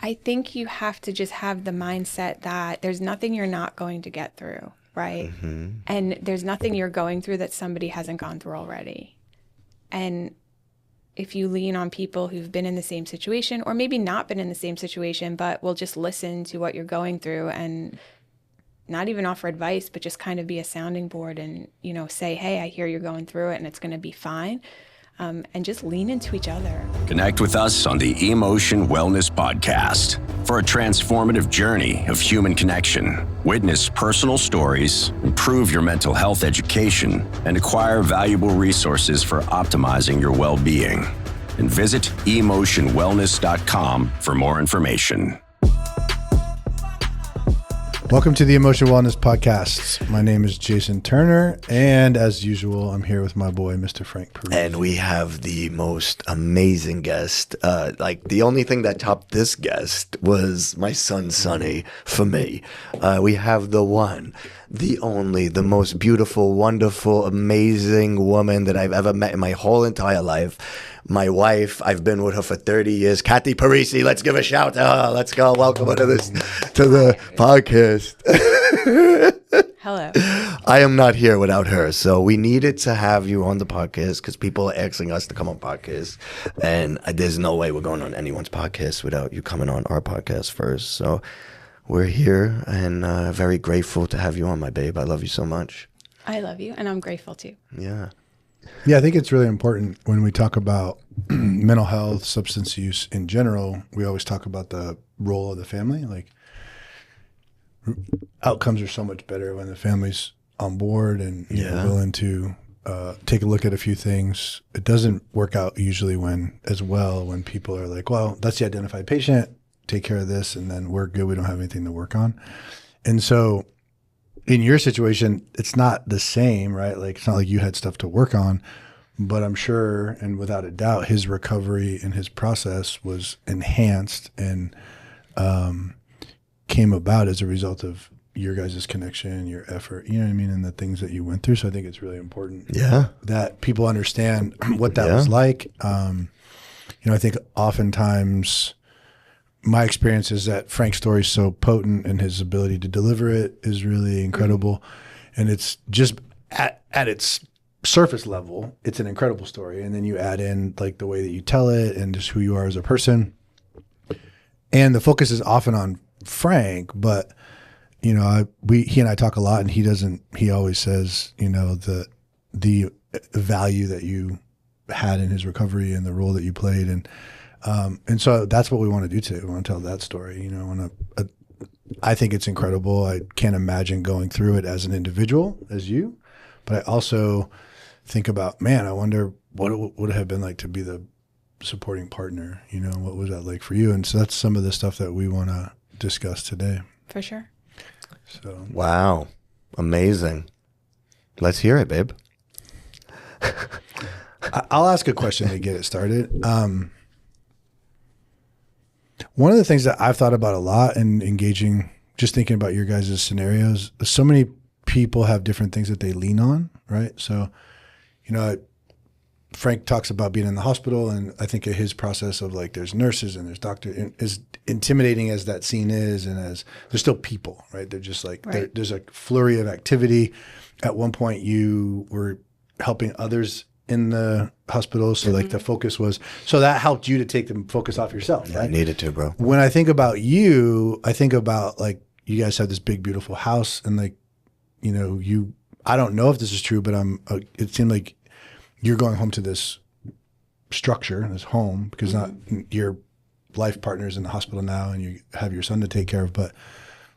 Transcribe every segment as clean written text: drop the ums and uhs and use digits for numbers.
I think you have to just have the mindset that there's nothing you're not going to get through, right? Mm-hmm. And there's nothing you're going through that somebody hasn't gone through already. And if you lean on people who've been in the same situation, or maybe not been in the same situation, but will just listen to what you're going through and not even offer advice, but just kind of be a sounding board and, you know, say, hey, I hear you're going through it and it's going to be fine. And just lean into each other. Connect with us on the Emotion Wellness Podcast for a transformative journey of human connection. Witness personal stories, improve your mental health education, and acquire valuable resources for optimizing your well-being. And visit emotionwellness.com for more information. Welcome to the Emotion Wellness Podcast. My name is Jason Turner, and as usual, I'm here with my boy, Mr. Frank Peruzzi. And we have the most amazing guest. Like, the only thing that topped this guest was my son, Sonny, for me. We have the one, the only, the most beautiful, wonderful, amazing woman that I've ever met in my whole entire life. My wife, I've been with her for 30 years. Kathy Parisi, let's give a shout to her. Let's go. Welcome to the podcast. Hello. I am not here without her. So we needed to have you on the podcast because people are asking us to come on podcasts. And there's no way we're going on anyone's podcast without you coming on our podcast first. So we're here and very grateful to have you on, my babe. I love you so much. I love you, and I'm grateful too. Yeah. Yeah, I think it's really important when we talk about mental health, substance use in general. We always talk about the role of the family. Like, outcomes are so much better when the family's on board and willing to take a look at a few things. It doesn't work out usually when people are like, well, that's the identified patient, take care of this, and then we're good. We don't have anything to work on. And so in your situation, it's not the same, right? Like, it's not like you had stuff to work on, but I'm sure, and without a doubt, his recovery and his process was enhanced and came about as a result of your guys' connection, your effort, you know what I mean, and the things that you went through. So I think it's really important that people understand what that was like. I think oftentimes my experience is that Frank's story is so potent and his ability to deliver it is really incredible. And it's just at its surface level, it's an incredible story. And then you add in like the way that you tell it and just who you are as a person. And the focus is often on Frank, but he and I talk a lot, and he always says, the value that you had in his recovery and the role that you played. And so that's what we want to do today. We want to tell that story. I think it's incredible. I can't imagine going through it as an individual, as you, but I also think about, man, I wonder what it would have been like to be the supporting partner. What was that like for you? And so that's some of the stuff that we want to discuss today. For sure. So Wow. Amazing. Let's hear it, babe. I'll ask a question to get it started. One of the things that I've thought about a lot in engaging, just thinking about your guys' scenarios, so many people have different things that they lean on, right? So, Frank talks about being in the hospital, and I think of his process of like, there's nurses and there's doctors, and as intimidating as that scene is, and as there's still people, right? They're just like, there's a flurry of activity. At one point you were helping others in the hospital. So like the focus was, so that helped you to take the focus off yourself, right? I needed to, bro. When I think about you, I think about like, you guys have this big, beautiful house, and like, I don't know if this is true, but it seemed like you're going home to this structure, this home, because not your life partner's in the hospital now and you have your son to take care of. But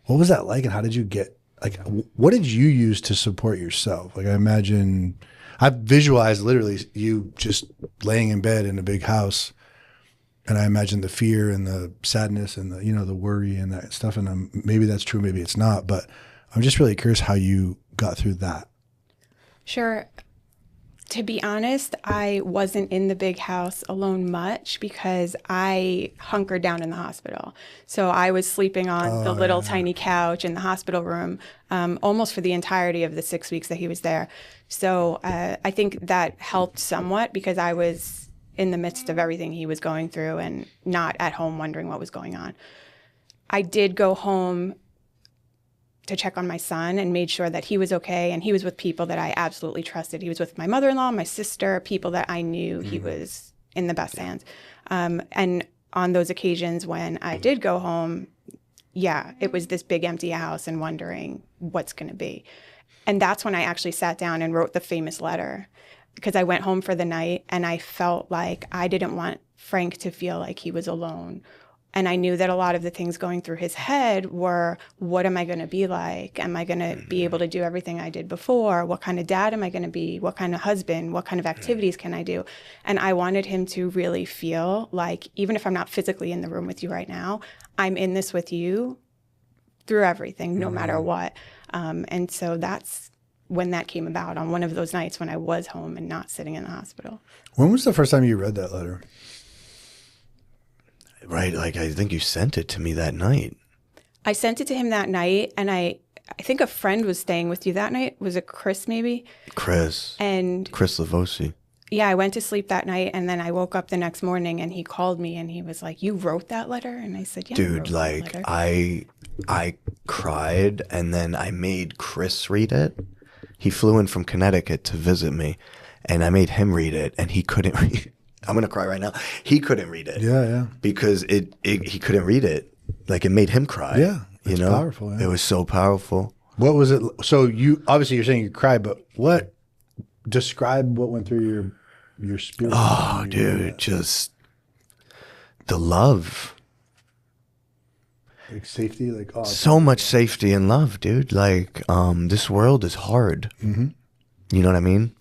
what was that like, and how did you get, like, what did you use to support yourself? Like, I visualized literally you just laying in bed in a big house, and I imagine the fear and the sadness and the worry and that stuff. And maybe that's true, maybe it's not, but I'm just really curious how you got through that. Sure. To be honest, I wasn't in the big house alone much because I hunkered down in the hospital. So I was sleeping on the little tiny couch in the hospital room almost for the entirety of the 6 weeks that he was there. So I think that helped somewhat because I was in the midst of everything he was going through and not at home wondering what was going on. I did go home to check on my son and made sure that he was okay. And he was with people that I absolutely trusted. He was with my mother-in-law, my sister, people that I knew he was in the best hands. And on those occasions when I did go home, yeah, it was this big empty house and wondering what's going to be. And that's when I actually sat down and wrote the famous letter, because I went home for the night and I felt like I didn't want Frank to feel like he was alone. And I knew that a lot of the things going through his head were, what am I going to be like? Am I going to be able to do everything I did before? What kind of dad am I going to be? What kind of husband? What kind of activities can I do? And I wanted him to really feel like, even if I'm not physically in the room with you right now, I'm in this with you through everything, no matter what. And so that's when that came about, on one of those nights when I was home and not sitting in the hospital. When was the first time you read that letter? Right, like I think you sent it to me that night. I sent it to him that night, and I think a friend was staying with you that night. Was it Chris, maybe? Chris Lavosi. Yeah, I went to sleep that night, and then I woke up the next morning, and he called me, and he was like, "You wrote that letter?" And I said, "Yeah." Dude, like I cried, and then I made Chris read it. He flew in from Connecticut to visit me, and I made him read it, and he couldn't read it. I'm going to cry right now. He couldn't read it. Yeah. Because he couldn't read it. Like, it made him cry. Yeah. It's powerful. Yeah. It was so powerful. What was it? So obviously you're saying you cried, but describe what went through your spirit? Oh, dude, just the love. Like safety, so much safety and love, dude. Like, this world is hard. Mm-hmm. You know what I mean?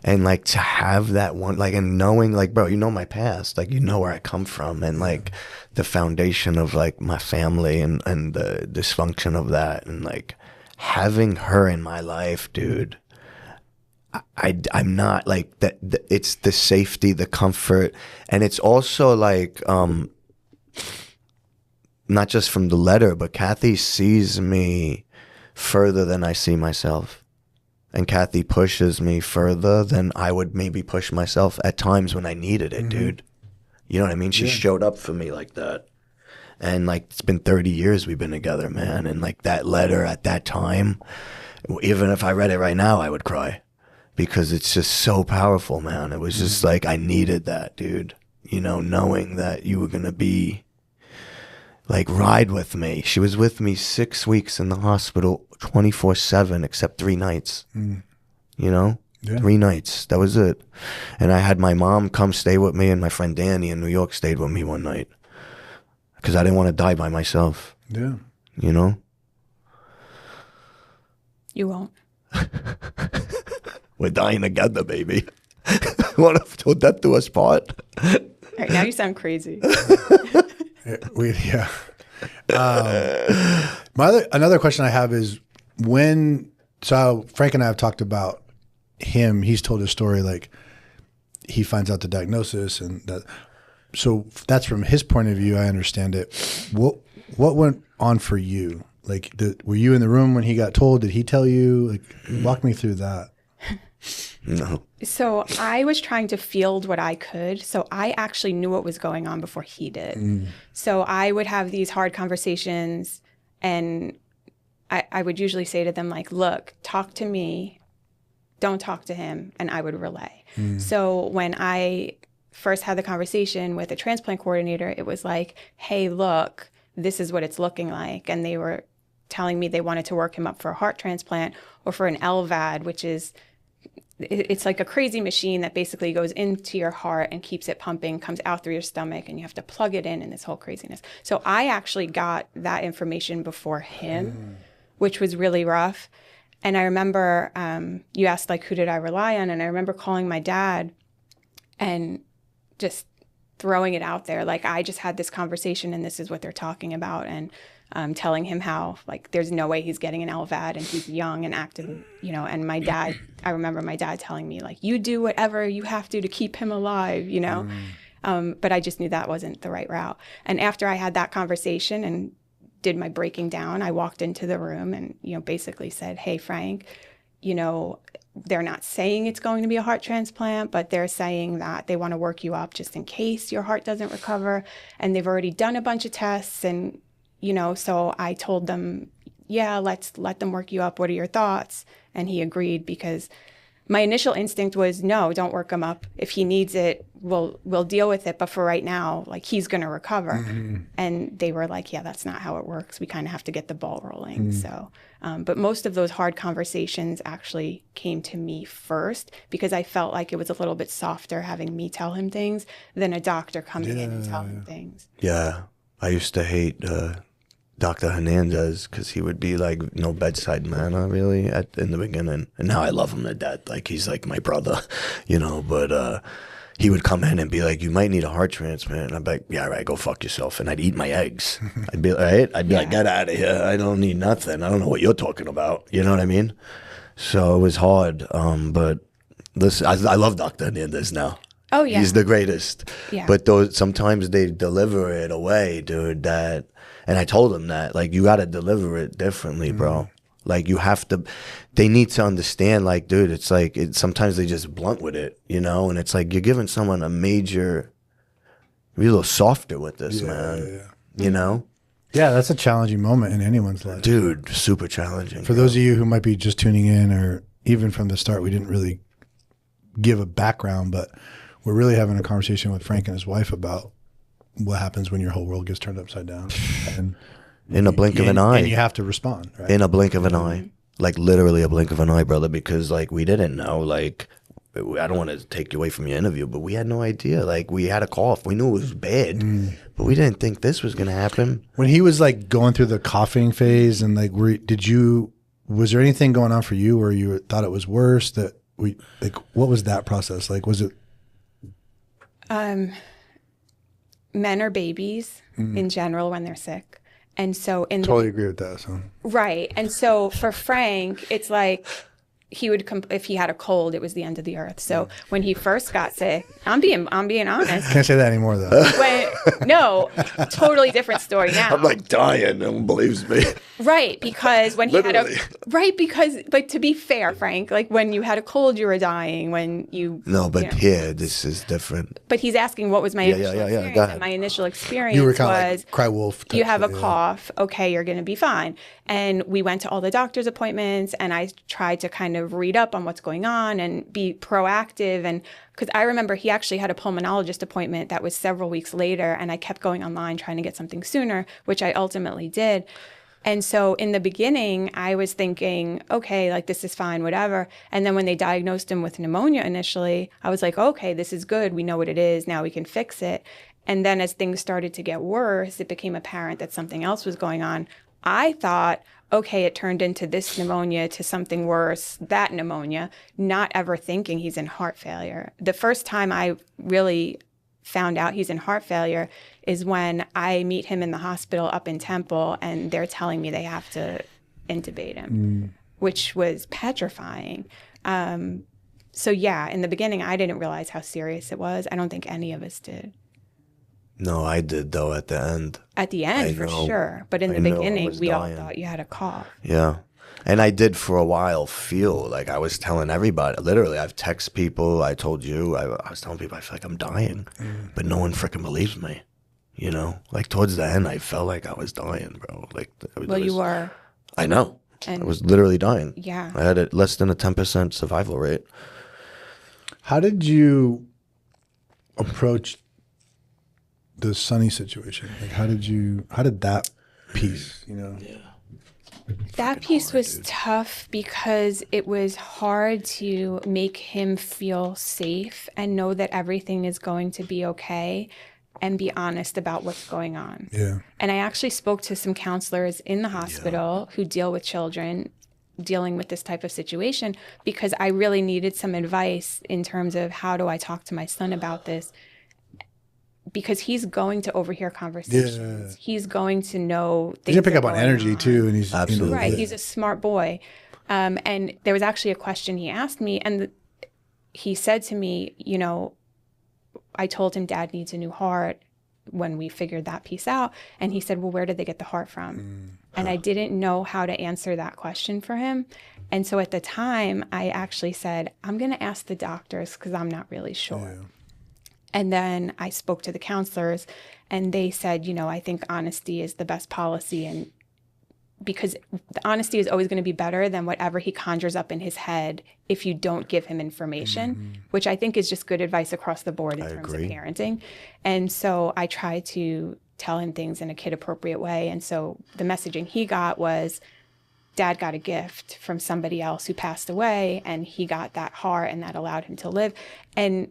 And like to have that one, like, and knowing, like, bro, you know my past, like, you know where I come from, and like the foundation of like my family and the dysfunction of that, and like having her in my life, dude. I'm not like that. It's the safety, the comfort, and it's also like not just from the letter, but Kathy sees me further than I see myself. And Kathy pushes me further than I would maybe push myself at times when I needed it, dude. You know what I mean? She showed up for me like that. And like, it's been 30 years we've been together, man. And like that letter at that time, even if I read it right now, I would cry. Because it's just so powerful, man. It was just like, I needed that, dude. You know, knowing that you were going to be, like, ride with me. She was with me 6 weeks in the hospital, 24/7, except 3 nights. You know? Yeah. 3 nights. That was it. And I had my mom come stay with me, and my friend Danny in New York stayed with me one night. Because I didn't want to die by myself. Yeah. You know? You won't. We're dying together, baby. What if till death do us part? All right, now you sound crazy. Yeah. Another question I have is so Frank and I have talked about him. He's told his story, like he finds out the diagnosis and that. So that's from his point of view. I understand it. What went on for you? Like, were you in the room when he got told? Did he tell you? Like, walk me through that. No. So I was trying to field what I could. So I actually knew what was going on before he did. So I would have these hard conversations, and I would usually say to them, like, look, talk to me, don't talk to him, and I would relay. So when I first had the conversation with a transplant coordinator, it was like, hey, look, this is what it's looking like. And they were telling me they wanted to work him up for a heart transplant or for an LVAD, which is, it's like a crazy machine that basically goes into your heart and keeps it pumping, comes out through your stomach, and you have to plug it in, and this whole craziness. So I actually got that information before him, which was really rough. And I remember you asked, like, who did I rely on? And I remember calling my dad and just throwing it out there. Like, I just had this conversation, and this is what they're talking about. And telling him how, like, there's no way he's getting an LVAD, and he's young and active, you know. And my dad, I remember my dad telling me, like, you do whatever you have to keep him alive, you know. But I just knew that wasn't the right route. And after I had that conversation and did my breaking down, I walked into the room and, you know, basically said, hey, Frank, you know, they're not saying it's going to be a heart transplant, but they're saying that they want to work you up just in case your heart doesn't recover. And they've already done a bunch of tests. And, so I told them, yeah, let's let them work you up. What are your thoughts? And he agreed, because my initial instinct was, no, don't work him up. If he needs it, we'll deal with it. But for right now, like, he's going to recover. Mm-hmm. And they were like, yeah, that's not how it works. We kind of have to get the ball rolling. Mm-hmm. So, but most of those hard conversations actually came to me first, because I felt like it was a little bit softer having me tell him things than a doctor coming in and telling him things. Yeah. I used to hate Dr. Hernandez, because he would be like no bedside manner really in the beginning, and now I love him to death. Like, he's like my brother, but he would come in and be like, you might need a heart transplant, and I'd be like, yeah, right, go fuck yourself, and I'd eat my eggs. I'd be like, get out of here, I don't need nothing, I don't know what you're talking about, you know what I mean? So it was hard, but listen, I love Dr. Hernandez now. Oh yeah, he's the greatest. Yeah. But sometimes they deliver it away, dude, and I told him that, like, you got to deliver it differently, bro. Like, you have to, they need to understand, like, dude, it's like, sometimes they just blunt with it, and it's like, you're giving someone a major, be a little softer with this, man, Yeah, that's a challenging moment in anyone's life. Dude, super challenging. For those of you who might be just tuning in, or even from the start, we didn't really give a background, but we're really having a conversation with Frank and his wife about what happens when your whole world gets turned upside down. And in a blink of an eye. And you have to respond, right? In a blink of an eye. Like, literally a blink of an eye, brother, because, like, we didn't know. Like, I don't want to take you away from your interview, but we had no idea. Like, we had a cough. We knew it was bad, but we didn't think this was going to happen. When he was, like, going through the coughing phase, and, like, was there anything going on for you where you thought it was worse? What was that process? Like, was it? Men are babies in general when they're sick. And so totally agree with that. So. Right. And so for Frank, it's like he would if he had a cold, it was the end of the earth. So when he first got sick, I'm being honest. Can't say that anymore though. No, totally different story now. I'm like dying. No one believes me. Right, because when he Literally. But to be fair, Frank, like, when you had a cold, you were dying. When you here this is different. But he's asking what was my initial experience. Go ahead. And my initial experience you were kind was, of like cry wolf. You have a cough. Okay, you're going to be fine. And we went to all the doctor's appointments, and I tried to kind of read up on what's going on and be proactive. And because I remember he actually had a pulmonologist appointment that was several weeks later, and I kept going online trying to get something sooner, which I ultimately did. And so in the beginning, I was thinking, okay, like, this is fine, whatever. And then when they diagnosed him with pneumonia initially, I was like, okay, this is good. We know what it is. Now we can fix it. And then as things started to get worse, it became apparent that something else was going on. I thought, okay, it turned into this pneumonia to something worse, that pneumonia, not ever thinking he's in heart failure. The first time I really found out he's in heart failure is when I meet him in the hospital up in Temple, and they're telling me they have to intubate him, which was petrifying. So yeah, in the beginning, I didn't realize how serious it was. I don't think any of us did. No, I did, though, at the end. At the end, for sure. But in the beginning, we all thought you had a cough. Yeah. And I did for a while feel like I was telling everybody. Literally, I've texted people. I told you. I was telling people I feel like I'm dying. But no one freaking believes me. Like, towards the end, I felt like I was dying, bro. Like, you were. I know. I was literally dying. Yeah. I had less than a 10% survival rate. How did you approach the Sonny situation? Like, how did that piece, Yeah. That piece was tough because it was hard to make him feel safe and know that everything is going to be okay and be honest about what's going on. Yeah. And I actually spoke to some counselors in the hospital who deal with children dealing with this type of situation, because I really needed some advice in terms of how do I talk to my son about this, because he's going to overhear conversations. Yeah. He's going to know things. He's gonna pick up on energy too, and he's absolutely right. He's a smart boy, and there was actually a question he asked me, and he said to me, I told him Dad needs a new heart when we figured that piece out, and he said, well, where did they get the heart from? And I didn't know how to answer that question for him. And so at the time, I actually said, I'm going to ask the doctors because I'm not really sure. Yeah. And then I spoke to the counselors and they said, I think honesty is the best policy. And because the honesty is always going to be better than whatever he conjures up in his head if you don't give him information, which I think is just good advice across the board in terms of parenting. And so I try to tell him things in a kid-appropriate way. And so the messaging he got was, Dad got a gift from somebody else who passed away, and he got that heart, and that allowed him to live. And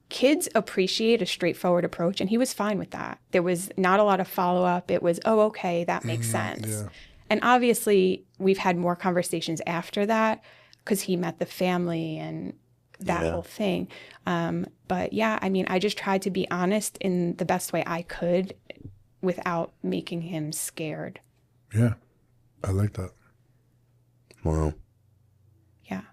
kids appreciate a straightforward approach, and he was fine with that. There was not a lot of follow-up. It was, oh, okay, that makes sense. Yeah. And obviously, we've had more conversations after that because he met the family and that whole thing. But yeah, I mean, I just tried to be honest in the best way I could without making him scared. Yeah, I like that. Wow. Yeah.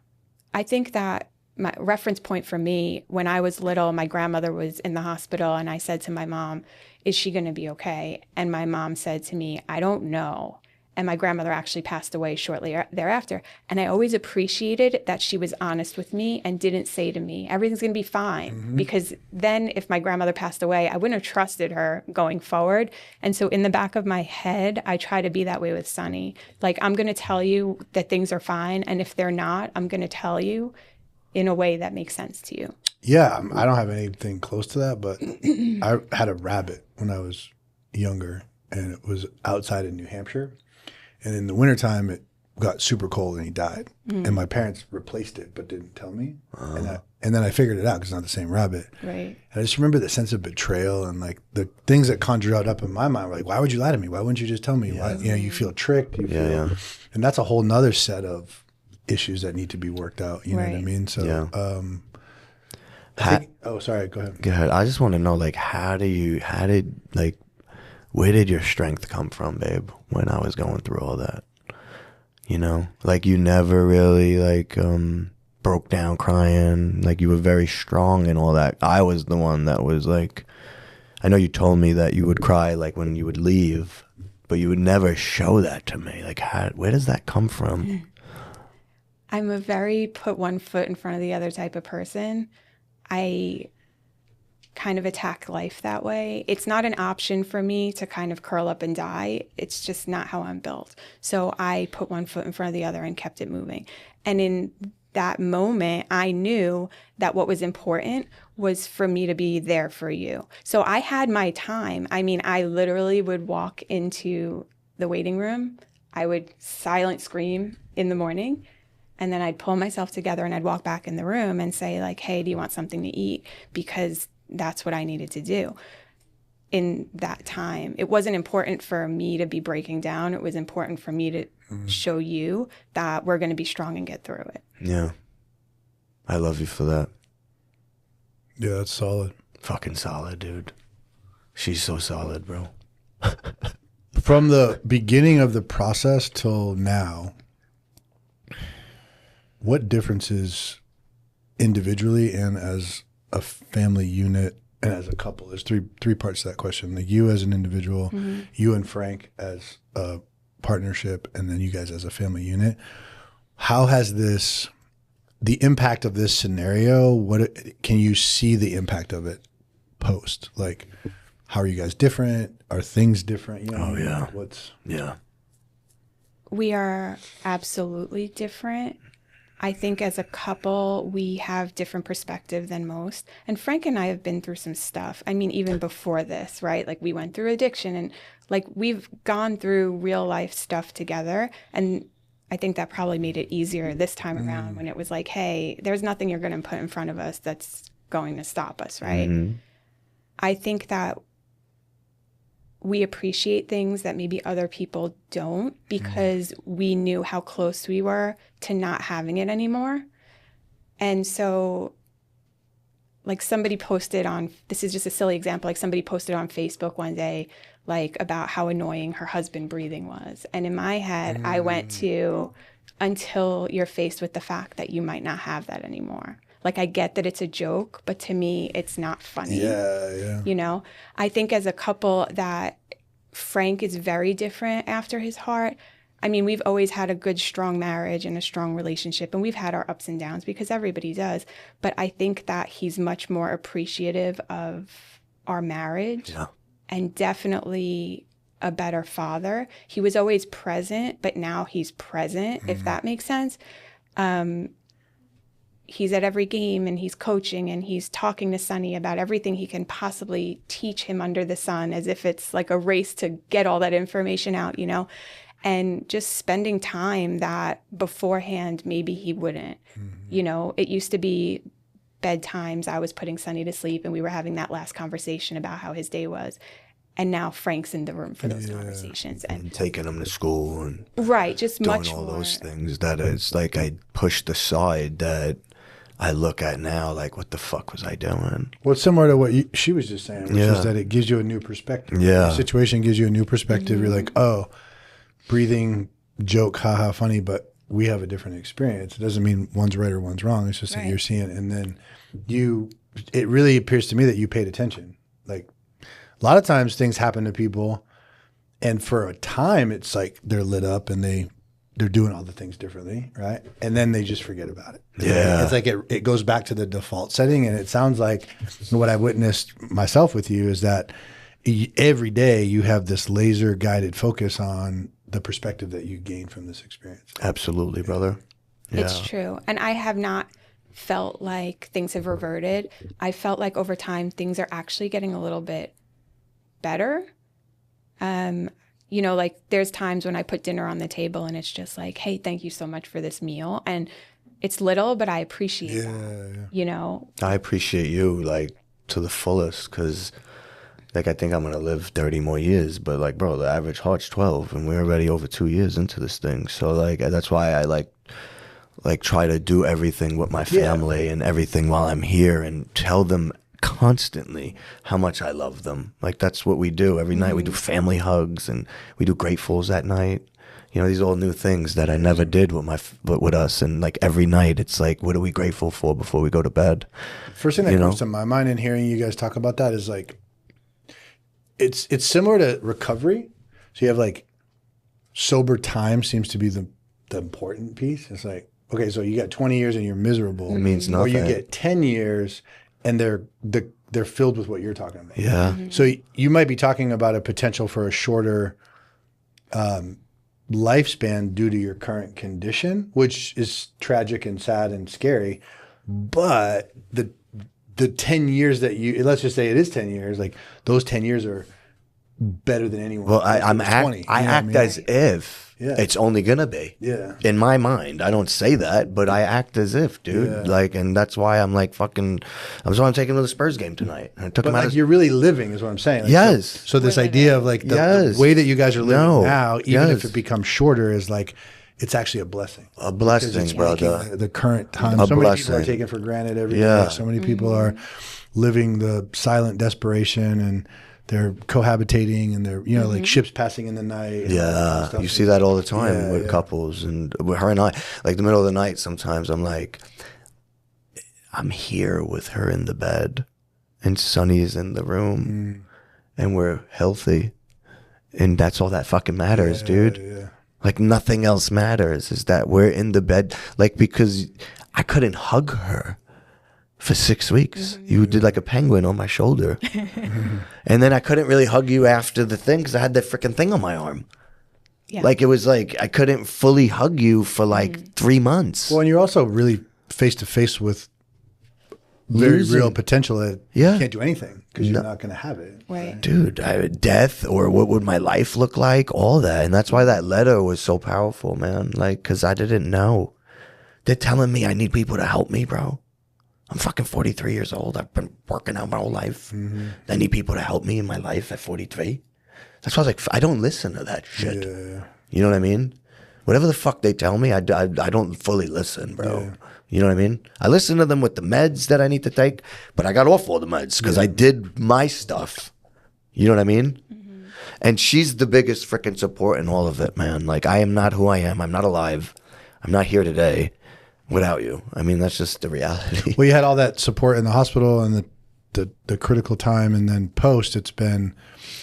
I think that my reference point for me, when I was little, my grandmother was in the hospital and I said to my mom, is she going to be okay? And my mom said to me, I don't know. And my grandmother actually passed away shortly thereafter. And I always appreciated that she was honest with me and didn't say to me, everything's going to be fine. Because then if my grandmother passed away, I wouldn't have trusted her going forward. And so in the back of my head, I try to be that way with Sonny. Like, I'm going to tell you that things are fine. And if they're not, I'm going to tell you in a way that makes sense to you. Yeah, I don't have anything close to that, but I had a rabbit when I was younger, and it was outside in New Hampshire. And in the wintertime, it got super cold and he died. And my parents replaced it but didn't tell me. And then I figured it out because it's not the same rabbit. Right. And I just remember the sense of betrayal and like the things that conjured up in my mind were like, why would you lie to me? Why wouldn't you just tell me? Why, you feel tricked. You feel, and that's a whole nother set of issues that need to be worked out. You know what I mean? So, sorry, go ahead. Go ahead. I just want to know, like, where did your strength come from, babe, when I was going through all that? Like, you never really, like, broke down crying. Like, you were very strong and all that. I was the one that was, like, I know you told me that you would cry, like, when you would leave, but you would never show that to me. Like, where does that come from? I'm a very put one foot in front of the other type of person. I kind of attack life that way. It's not an option for me to kind of curl up and die. It's just not how I'm built. So I put one foot in front of the other and kept it moving. And in that moment, I knew that what was important was for me to be there for you. So I had my time. I mean, I literally would walk into the waiting room. I would silent scream in the morning. And then I'd pull myself together and I'd walk back in the room and say, like, hey, do you want something to eat? Because that's what I needed to do in that time. It wasn't important for me to be breaking down. It was important for me to show you that we're going to be strong and get through it. Yeah. I love you for that. Yeah, that's solid. Fucking solid, dude. She's so solid, bro. From the beginning of the process till now, what differences individually and as a family unit and as a couple? There's three parts to that question. Like, you as an individual, you and Frank as a partnership, and then you guys as a family unit. How has the impact of this scenario, can you see the impact of it post? Like, how are you guys different? Are things different? Oh, yeah. Yeah. We are absolutely different. I think as a couple, we have different perspective than most. And Frank and I have been through some stuff. I mean, even before this, right? Like, we went through addiction and like we've gone through real life stuff together. And I think that probably made it easier this time around when it was like, hey, there's nothing you're going to put in front of us that's going to stop us, right? I think that we appreciate things that maybe other people don't because we knew how close we were to not having it anymore. And so, like, somebody posted on, this is just a silly example, like somebody posted on Facebook one day, like, about how annoying her husband breathing was. And in my head, I went to, until you're faced with the fact that you might not have that anymore. Like, I get that it's a joke, but to me, it's not funny. Yeah. You know, I think as a couple that Frank is very different after his heart. I mean, we've always had a good, strong marriage and a strong relationship, and we've had our ups and downs because everybody does. But I think that he's much more appreciative of our marriage and definitely a better father. He was always present, but now he's present, if that makes sense. He's at every game and he's coaching and he's talking to Sonny about everything he can possibly teach him under the sun, as if it's like a race to get all that information out, you know, and just spending time that beforehand maybe he wouldn't. You know, it used to be bedtimes I was putting Sonny to sleep and we were having that last conversation about how his day was. And now Frank's in the room for those conversations. And taking him to school and just doing much all more. those things that it's like I pushed aside that I look at now like, what the fuck was I doing? Well, it's similar to what she was just saying, which is that it gives you a new perspective. Yeah. The situation gives you a new perspective. You're like, oh, breathing, joke, haha, funny, but we have a different experience. It doesn't mean one's right or one's wrong. It's just that you're seeing it. And then it really appears to me that you paid attention. Like a lot of times things happen to people and for a time it's like they're lit up and they're doing all the things differently, right? And then they just forget about it. Yeah. It's like it goes back to the default setting. And it sounds like what I witnessed myself with you is that every day you have this laser guided focus on the perspective that you gain from this experience. Absolutely, brother. Yeah. It's true. And I have not felt like things have reverted. I felt like over time things are actually getting a little bit better. You know, like there's times when I put dinner on the table and it's just like, hey, thank you so much for this meal. And it's little, but I appreciate that, you know. I appreciate you like to the fullest because like I think I'm going to live 30 more years. But like, bro, the average heart's 12 and we're already over 2 years into this thing. So like that's why I like try to do everything with my family and everything while I'm here and tell them constantly how much I love them. Like that's what we do every night. We do family hugs and we do gratefuls at night. You know, these are all new things that I never did with us. And like every night it's like, what are we grateful for before we go to bed? First thing that comes to my mind in hearing you guys talk about that is like, it's similar to recovery. So you have like sober time seems to be the important piece. It's like, okay, so you got 20 years and you're miserable. It means nothing. Or you get 10 years and they're filled with what you're talking about. Yeah. Mm-hmm. So you might be talking about a potential for a shorter lifespan due to your current condition, which is tragic and sad and scary. But the 10 years that let's just say it is 10 years, like those 10 years are better than anyone. Well, I act as if it's only gonna be. Yeah. In my mind, I don't say that, but I act as if, dude. Yeah. Like, and that's why I'm like fucking. That's why I'm taking to the Spurs game tonight. I took But him out. like you're really living is what I'm saying. Like, Yes. So this idea of like the way that you guys are living now, even if it becomes shorter, is like it's actually a blessing. A blessing, brother. The current time. A So many people are blessing. taken for granted every Yeah. day. So many people are living the silent desperation and they're cohabitating and they're, you know, like ships passing in the night. And all that kind of stuff. You see that all the time with couples and with her and I. Like the middle of the night, sometimes I'm like, I'm here with her in the bed, and Sonny is in the room, and we're healthy, and that's all that fucking matters, dude. Yeah. Like nothing else matters. Is that we're in the bed, like because I couldn't hug her for 6 weeks. You did like a penguin on my shoulder. And then I couldn't really hug you after the thing because I had that freaking thing on my arm. Yeah. Like it was like I couldn't fully hug you for like 3 months. Well, and you're also really face to face with very real potential that you can't do anything because you're not going to have it. Right. Dude, death or what would my life look like? All that. And that's why that letter was so powerful, man. Like, because I didn't know. They're telling me I need people to help me, bro. I'm fucking 43 years old. I've been working out my whole life. I need people to help me in my life at 43. That's why I was like, I don't listen to that shit. Yeah. You know what I mean? Whatever the fuck they tell me, I don't fully listen, bro. Yeah. You know what I mean? I listen to them with the meds that I need to take, but I got off all the meds because I did my stuff. You know what I mean? And she's the biggest freaking support in all of it, man. Like, I am not who I am. I'm not alive. I'm not here today without you. I mean, that's just the reality. Well, you had all that support in the hospital and the critical time, and then post, it's been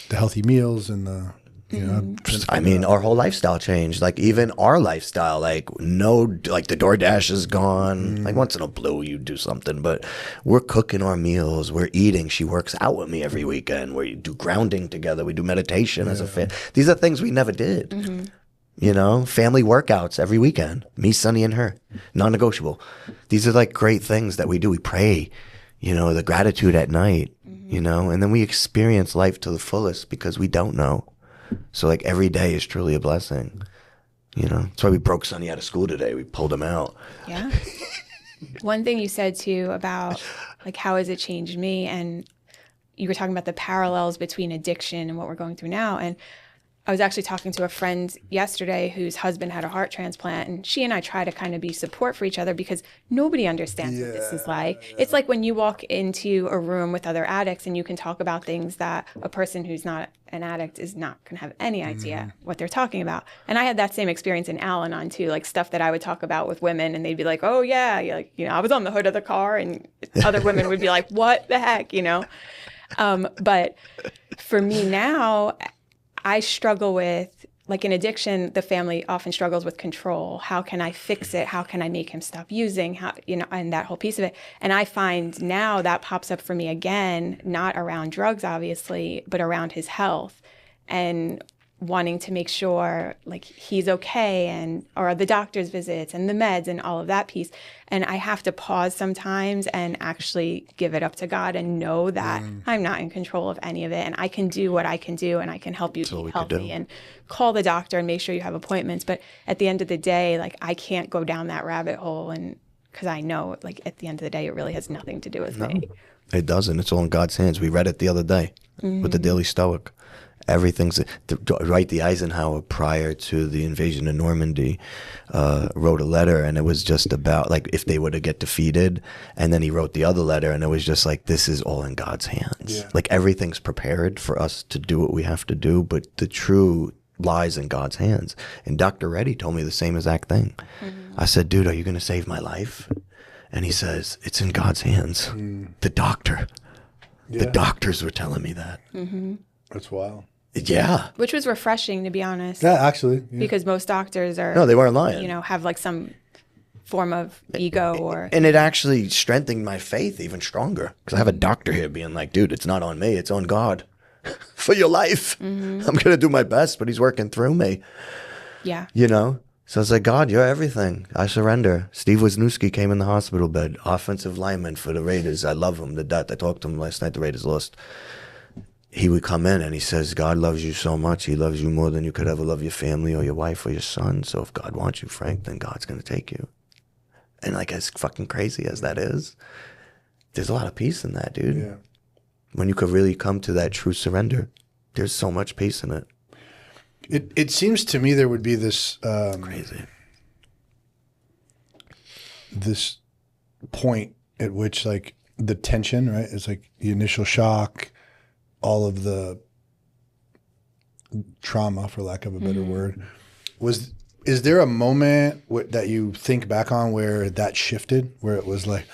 the healthy meals and the You know, I mean, our whole lifestyle changed. Like even our lifestyle, like like the DoorDash is gone. Like once in a blue, you do something, but we're cooking our meals. We're eating. She works out with me every weekend. We do grounding together. We do meditation as a family. These are things we never did. You know, family workouts every weekend. Me, Sonny, and her, non-negotiable. These are like great things that we do. We pray. You know, the gratitude at night. You know, and then we experience life to the fullest because we don't know. So like every day is truly a blessing, you know. That's why we broke Sonny out of school today. We pulled him out. Yeah. One thing you said too about like how has it changed me, and you were talking about the parallels between addiction and what we're going through now. And I was actually talking to a friend yesterday whose husband had a heart transplant, and she and I try to kind of be support for each other because nobody understands what this is like. It's like when you walk into a room with other addicts and you can talk about things that a person who's not an addict is not going to have any idea what they're talking about. And I had that same experience in Al-Anon too, like stuff that I would talk about with women and they'd be like, oh yeah, like, you know, I was on the hood of the car, and other women would be like, what the heck, you know? But for me now, I struggle with, like in addiction, the family often struggles with control. How can I fix it? How can I make him stop using? How, you know, and that whole piece of it. And I find now that pops up for me again, not around drugs, obviously, but around his health and wanting to make sure like he's okay, and or the doctor's visits and the meds and all of that piece. And I have to pause sometimes and actually give it up to God and know that I'm not in control of any of it, and I can do what I can do, and I can help you be healthy and call the doctor and make sure you have appointments. But at the end of the day, like I can't go down that rabbit hole, and because I know like at the end of the day it really has nothing to do with me. It doesn't. It's all in God's hands. We read it the other day with the Daily Stoic. Everything's right. The Eisenhower, prior to the invasion of Normandy, wrote a letter, and it was just about like if they were to get defeated. And then he wrote the other letter, and it was just like, this is all in God's hands. Yeah. Like everything's prepared for us to do what we have to do, but the true lies in God's hands. And Dr. Reddy told me the same exact thing. I said, dude, are you going to save my life? And he says, it's in God's hands. The doctor. The doctors were telling me that. That's wild. Yeah. Which was refreshing, to be honest. Yeah, actually. Yeah. Because most doctors are... No, they weren't lying. You know, have like some form of ego or... And it actually strengthened my faith even stronger. Because I have a doctor here being like, dude, it's not on me. It's on God for your life. I'm going to do my best, but he's working through me. Yeah. You know? So it's like, God, you're everything. I surrender. Steve Wisniewski came in the hospital bed. Offensive lineman for the Raiders. I love him to death. I talked to him last night. The Raiders lost. He would come in and he says, God loves you so much. He loves you more than you could ever love your family or your wife or your son. So if God wants you, Frank, then God's going to take you. And like as fucking crazy as that is, there's a lot of peace in that, dude. Yeah. When you could really come to that true surrender, there's so much peace in it. It seems to me there would be this crazy. This point at which like the tension, right? It's like the initial shock, all of the trauma, for lack of a better word. Is there a moment that you think back on where that shifted, where it was like,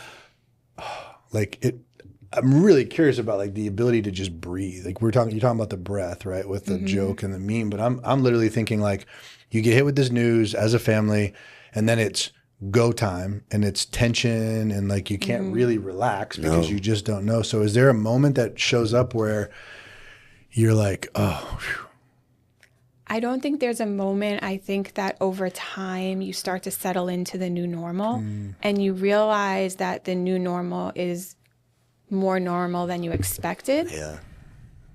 I'm really curious about like the ability to just breathe. Like you're talking about the breath, right? With the joke and the meme, but I'm literally thinking like you get hit with this news as a family, and then it's go time and it's tension and like you can't really relax because you just don't know. So is there a moment that shows up where you're like, oh, whew. I don't think there's a moment. I think that over time you start to settle into the new normal and you realize that the new normal is more normal than you expected. Yeah.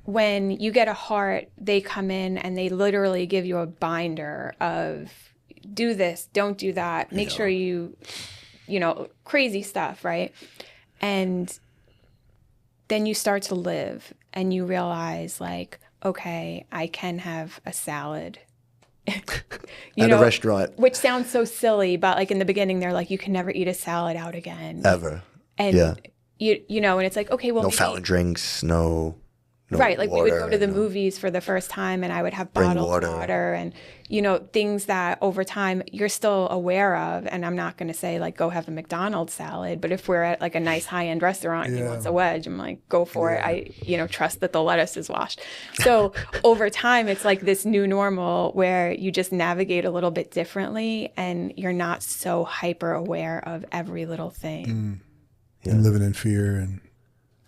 When you get a heart, they come in and they literally give you a binder of do this, don't do that, make sure you know, crazy stuff, right? And then you start to live and you realize like, okay, I can have a salad. At a restaurant. Which sounds so silly, but like in the beginning, they're like, you can never eat a salad out again. Ever. And you know, and it's like, okay, well, no fountain drinks, no Right, like we would go to the no- movies for the first time and I would have Bring bottled water. water and, things that over time you're still aware of. And I'm not going to say like, go have a McDonald's salad. But if we're at like a nice high-end restaurant and he wants a wedge, I'm like, go for it. I, trust that the lettuce is washed. So over time, it's like this new normal where you just navigate a little bit differently and you're not so hyper aware of every little thing. And living in fear and...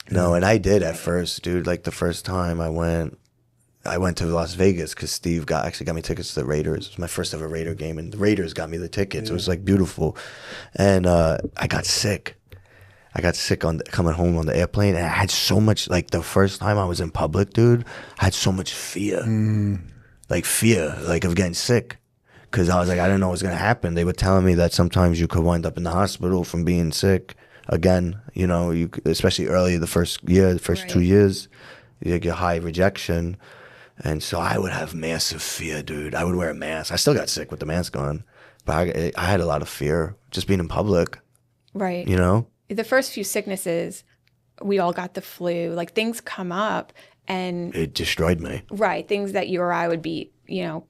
No, and I did at first, dude. Like the first time I went to Las Vegas because Steve actually got me tickets to the Raiders. It was my first ever Raider game, and the Raiders got me the tickets. It was like beautiful, and I got sick. I got sick on coming home on the airplane, and I had so much. Like the first time I was in public, dude, I had so much fear, like of getting sick, because I was like, I didn't know what was gonna happen. They were telling me that sometimes you could wind up in the hospital from being sick. Again, you especially early the first 2 years, you get high rejection. And so I would have massive fear, dude. I would wear a mask. I still got sick with the mask on, but I had a lot of fear just being in public. Right. The first few sicknesses, we all got the flu. Like things come up and... It destroyed me. Right. Things that you or I would be, and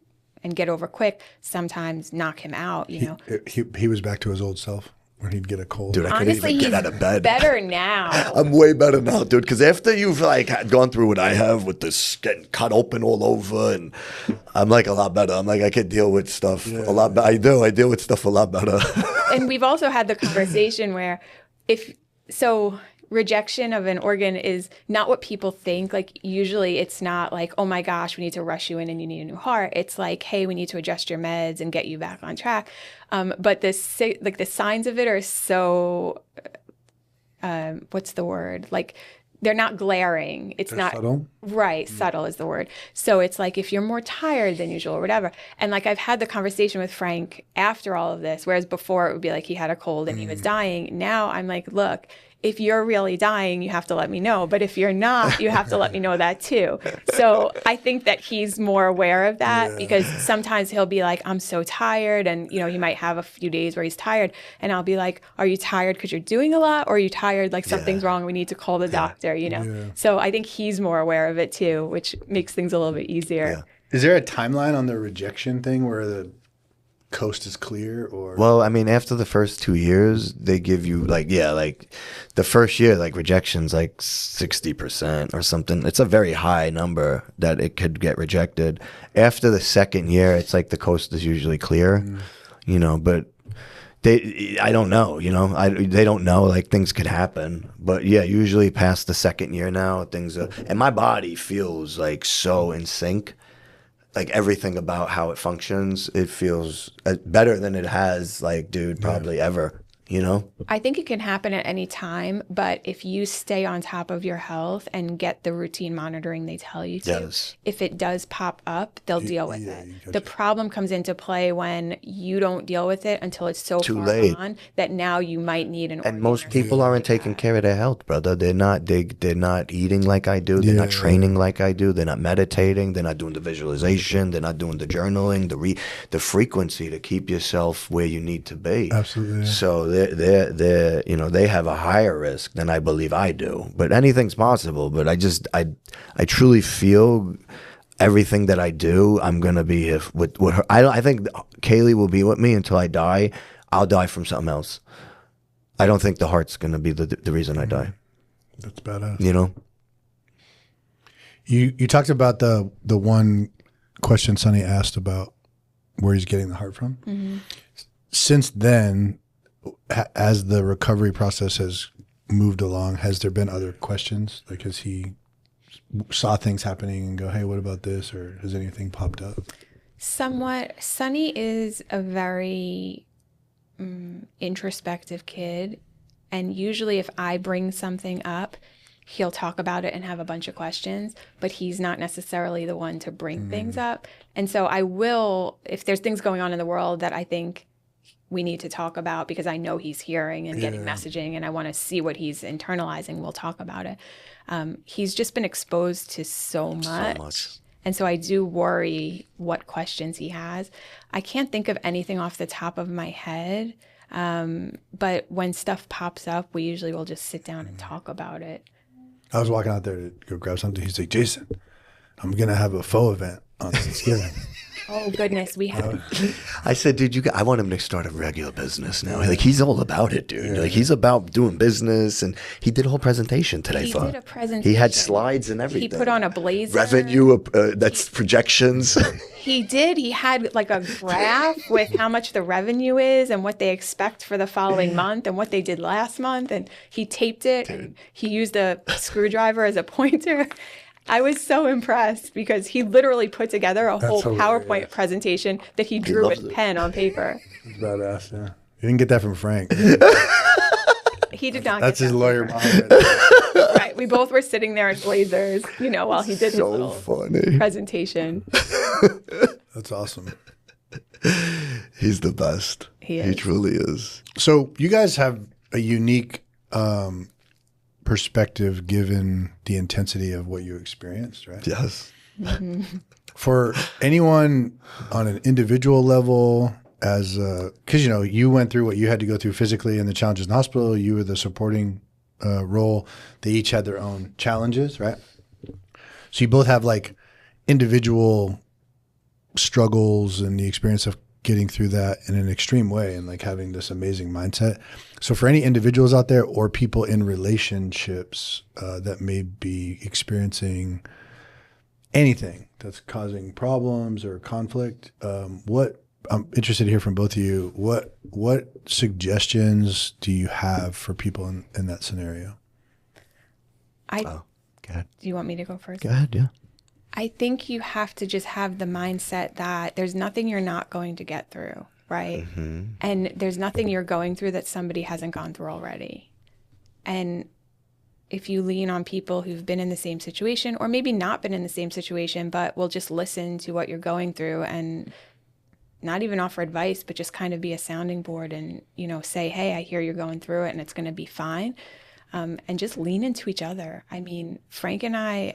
get over quick, sometimes knock him out, He was back to his old self. When he'd get a cold. Dude, I Honestly, couldn't even get out of bed. Better now. I'm way better now, dude. Because after you've gone through what I have with this getting cut open all over, and I'm like a lot better. I'm like I can deal with stuff a lot better. I deal with stuff a lot better. And we've also had the conversation where rejection of an organ is not what people think. Like usually it's not like, oh my gosh, we need to rush you in and you need a new heart. It's like, hey, we need to adjust your meds and get you back on track. But the signs of it are so, what's the word? Like they're not glaring. They're not subtle. Right. Subtle is the word. So it's like if you're more tired than usual or whatever. And like I've had the conversation with Frank after all of this, whereas before it would be like he had a cold and he was dying. Now I'm like, look, if you're really dying, you have to let me know. But if you're not, you have to let me know that too. So I think that he's more aware of that because sometimes he'll be like, I'm so tired. And, he might have a few days where he's tired. And I'll be like, are you tired because you're doing a lot? Or are you tired like something's wrong? We need to call the doctor, So I think he's more aware of it too, which makes things a little bit easier. Yeah. Is there a timeline on the rejection thing where the coast is clear or? Well, I mean, after the first 2 years, they give you like the first year, like rejection's like 60% or something. It's a very high number that it could get rejected. After the second year, it's like the coast is usually clear, but I don't know, they don't know, like things could happen, but usually past the second year now, and my body feels like so in sync. Like everything about how it functions, it feels better than it has, like, dude, probably ever, I think it can happen at any time, but if you stay on top of your health and get the routine monitoring they tell you to, if it does pop up, they'll deal with it. The problem comes into play when you don't deal with it until it's so too far late on that now you might need an organ. And most people aren't taking care of their health, brother. They're not eating like I do. They're not training like I do. They're not meditating. They're not doing the visualization. They're not doing the journaling, the frequency to keep yourself where you need to be. Absolutely. Yeah. So they have a higher risk than I believe I do, but anything's possible. But I truly feel everything that I do, I'm gonna be with her. I think Kaylee will be with me until I die. I'll die from something else. I don't think the heart's gonna be the reason I die. That's badass. You talked about the one question Sonny asked about where he's getting the heart from. Mm-hmm. Since then, as the recovery process has moved along, has there been other questions? Like, has he saw things happening and go, hey, what about this? Or has anything popped up? Somewhat. Sonny is a very introspective kid. And usually if I bring something up, he'll talk about it and have a bunch of questions, but he's not necessarily the one to bring things up. And so I will, if there's things going on in the world that I think we need to talk about because I know he's hearing and getting messaging and I want to see what he's internalizing, we'll talk about it. He's just been exposed to so much. And so I do worry what questions he has. I can't think of anything off the top of my head, but when stuff pops up, we usually will just sit down and talk about it. I was walking out there to go grab something. He's like, Jason, I'm going to have a faux event on Thanksgiving. Oh goodness, we have. I said, dude, I want him to start a regular business now. Like, he's all about it, dude. Yeah. Like, he's about doing business, and he did a whole presentation today. He did a presentation. He had slides and everything. He put on a blazer. Revenue, that's projections. He did. He had like a graph with how much the revenue is and what they expect for the following month and what they did last month, and he taped it. And he used a screwdriver as a pointer. I was so impressed because he literally put together a whole PowerPoint presentation that he drew with pen on paper. It's badass, yeah. You didn't get that from Frank. He did not. That's get his that lawyer from mom. Frank. Right. We both were sitting there in blazers, while he did his little presentation. That's awesome. He's the best. He is. He truly is. So you guys have a unique perspective given the intensity of what you experienced, right? Yes. Mm-hmm. For anyone on an individual level, because you went through what you had to go through physically and the challenges in the hospital, you were the supporting role. They each had their own challenges, right? So you both have like individual struggles and the experience of getting through that in an extreme way and like having this amazing mindset. So for any individuals out there or people in relationships that may be experiencing anything that's causing problems or conflict, what I'm interested to hear from both of you, what suggestions do you have for people in that scenario? Go ahead. Do you want me to go first? Go ahead, yeah. I think you have to just have the mindset that there's nothing you're not going to get through, right? Mm-hmm. And there's nothing you're going through that somebody hasn't gone through already. And if you lean on people who've been in the same situation, or maybe not been in the same situation, but will just listen to what you're going through and not even offer advice, but just kind of be a sounding board and, say, hey, I hear you're going through it and it's going to be fine. And just lean into each other. I mean, Frank and I,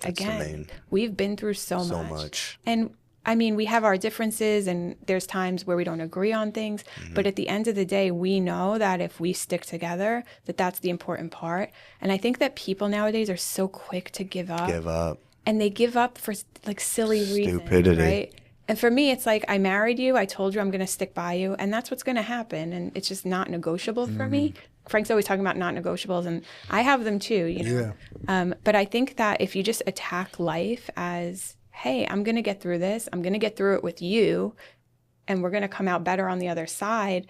we've been through so much. And I mean, we have our differences and there's times where we don't agree on things. Mm-hmm. But at the end of the day, we know that if we stick together, that's the important part. And I think that people nowadays are so quick to give up. And they give up for like silly reasons, right? And for me, it's like, I married you. I told you I'm going to stick by you. And that's what's going to happen. And it's just not negotiable for me. Frank's always talking about not negotiables, and I have them too, Yeah. But I think that if you just attack life as, hey, I'm going to get through this. I'm going to get through it with you, and we're going to come out better on the other side.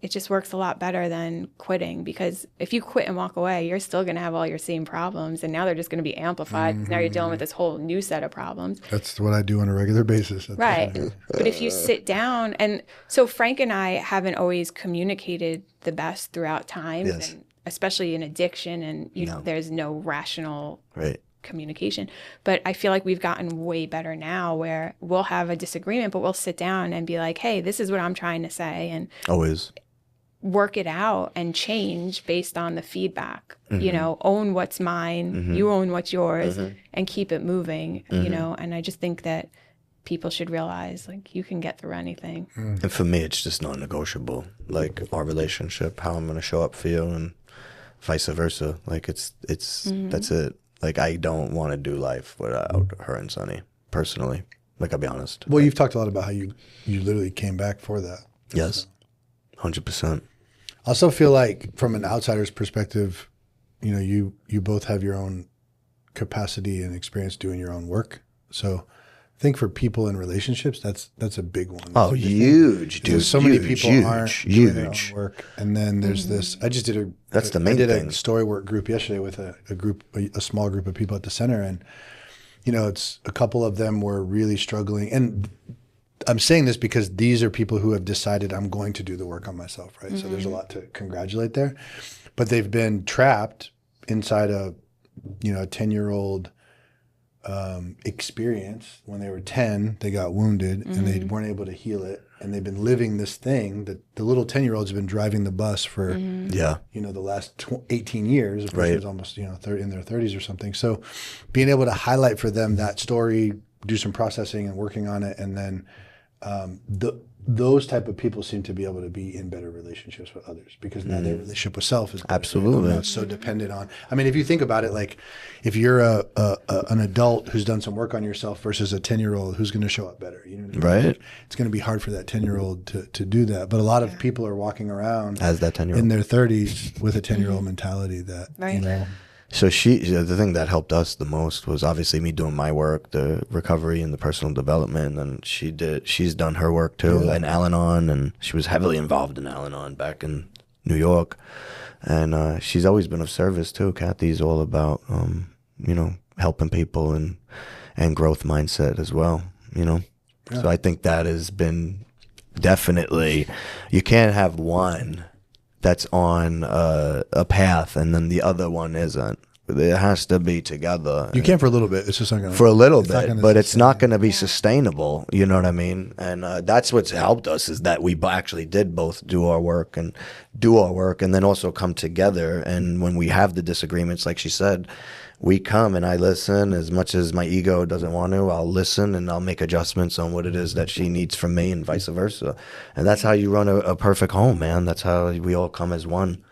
It just works a lot better than quitting, because if you quit and walk away, you're still going to have all your same problems, and now they're just going to be amplified. Mm-hmm. Now you're dealing with this whole new set of problems. That's what I do on a regular basis. Right. But if you sit down, and so Frank and I haven't always communicated the best throughout time, and especially in addiction, and there's no rational communication. But I feel like we've gotten way better now, where we'll have a disagreement, but we'll sit down and be like, hey, this is what I'm trying to say, and always work it out and change based on the feedback. Mm-hmm. Own what's mine, mm-hmm. you own what's yours, mm-hmm. and keep it moving. Mm-hmm. And I just think that people should realize, like, you can get through anything. And for me, it's just non-negotiable. Like, our relationship, how I'm going to show up for you, and vice versa. Like, it's mm-hmm. that's it. Like, I don't want to do life without her and Sonny, personally. Like, I'll be honest. Well, you've talked a lot about how you literally came back for that. Yes, 100%. I also feel like, from an outsider's perspective, you both have your own capacity and experience doing your own work. So I think for people in relationships, that's a big one. Oh, huge, dude. So many people aren't doing their own work. And then there's mm-hmm. this, I just did that's the main thing. a story work group yesterday with a small group of people at the center. And, it's a couple of them were really struggling. And I'm saying this because these are people who have decided, I'm going to do the work on myself, right? Mm-hmm. So there's a lot to congratulate there. But they've been trapped inside a 10-year-old experience. When they were 10, they got wounded, mm-hmm. and they weren't able to heal it. And they've been living this thing that the little 10-year-olds have been driving the bus for, mm-hmm. The last 18 years. Of course, right. It was almost, in their 30s or something. So being able to highlight for them that story, do some processing and working on it, and then those type of people seem to be able to be in better relationships with others because now their relationship with self is better. Absolutely. Not so dependent on. I mean, if you think about it, like if you're an adult who's done some work on yourself versus a 10-year-old, who's going to show up better? You know what I mean? Right. It's going to be hard for that 10-year-old to do that. But a lot of people are walking around as that 10-year-old in their 30s with a 10-year-old mentality that you know. So the thing that helped us the most was obviously me doing my work, the recovery and the personal development, and she's done her work too, and Al-Anon, and she was heavily involved in Al-Anon back in New York, and she's always been of service too. Kathy's all about, helping people and growth mindset as well, So I think that has been definitely, you can't have one that's on a path and then the other one isn't. It has to be together. You can for a little bit. It's just not going to. For a little bit, but it's not going to be sustainable. You know what I mean? And that's what's helped us is that we actually did both do our work and then also come together. And when we have the disagreements, like she said, we come and I listen as much as my ego doesn't want to. I'll listen and I'll make adjustments on what it is that she needs from me and vice versa. And that's how you run a perfect home, man. That's how we all come as one,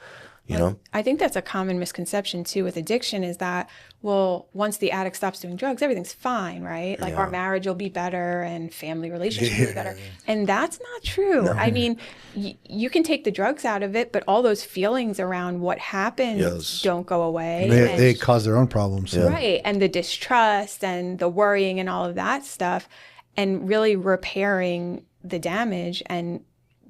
you know? I think that's a common misconception too with addiction is that, well, once the addict stops doing drugs, everything's fine, right? Like our marriage will be better and family relationships will be better. And that's not true. No. I mean, you can take the drugs out of it, but all those feelings around what happens don't go away. They cause their own problems. So. Right. And the distrust and the worrying and all of that stuff, and really repairing the damage and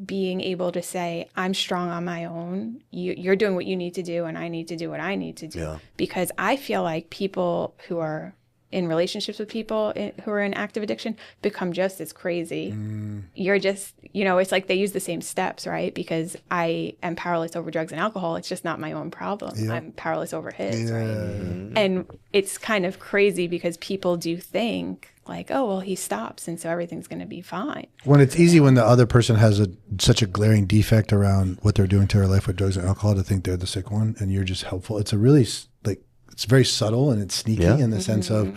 being able to say, I'm strong on my own. You're doing what you need to do, and I need to do what I need to do. Yeah. Because I feel like people who are in relationships with people who are in active addiction become just as crazy. You're just, it's like they use the same steps, right? Because I am powerless over drugs and alcohol. It's just not my own problem. Yeah. I'm powerless over his, right? And it's kind of crazy because people do think, like, oh, well, he stops, and so everything's going to be fine. When it's easy when the other person has such a glaring defect around what they're doing to their life with drugs and alcohol to think they're the sick one, and you're just helpful. It's a really, it's very subtle and it's sneaky in the sense of,